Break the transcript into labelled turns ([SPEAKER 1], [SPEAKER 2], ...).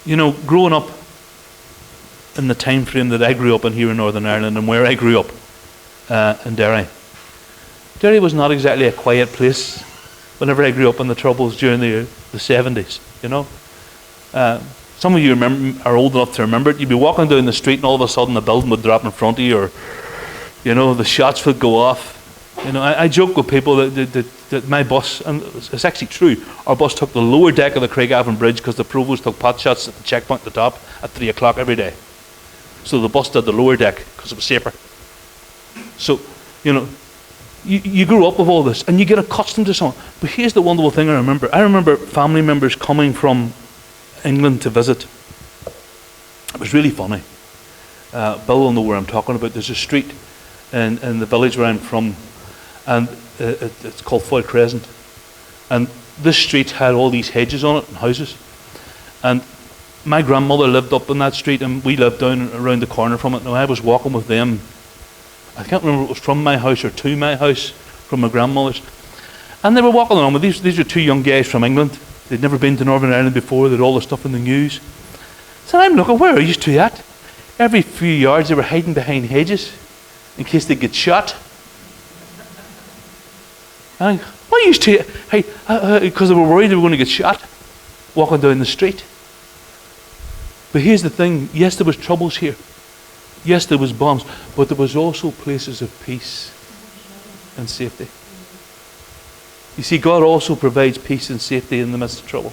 [SPEAKER 1] You know, growing up in the time frame that I grew up in here in Northern Ireland and where I grew up in Derry. Derry was not exactly a quiet place whenever I grew up in the Troubles during the 70s, you know. Some of you are old enough to remember it. You'd be walking down the street and all of a sudden a building would drop in front of you, or, you know, the shots would go off. You know, I joke with people that my bus, and it's actually true, our bus took the lower deck of the Craigavon Bridge because the provost took pot shots at the checkpoint at the top at 3 o'clock every day. So the bus did the lower deck because it was safer. So, you know, you grew up with all this and you get accustomed to something. But here's the wonderful thing I remember. I remember family members coming from England to visit. It was really funny. Bill will know where I'm talking about. There's a street in the village where I'm from, and it's called Foyle Crescent. And this street had all these hedges on it and houses. And my grandmother lived up on that street and we lived down around the corner from it. Now I was walking with them. I can't remember if it was from my house or to my house, from my grandmother's. And they were walking along with these were two young guys from England. They'd never been to Northern Ireland before. They'd all the stuff in the news. So I'm looking, where are you two at? Every few yards they were hiding behind hedges in case they get shot. And what are you two? Hey, because they were worried they were going to get shot walking down the street. But here's the thing. Yes, there was troubles here. Yes, there was bombs, but there was also places of peace and safety. You see, God also provides peace and safety in the midst of trouble.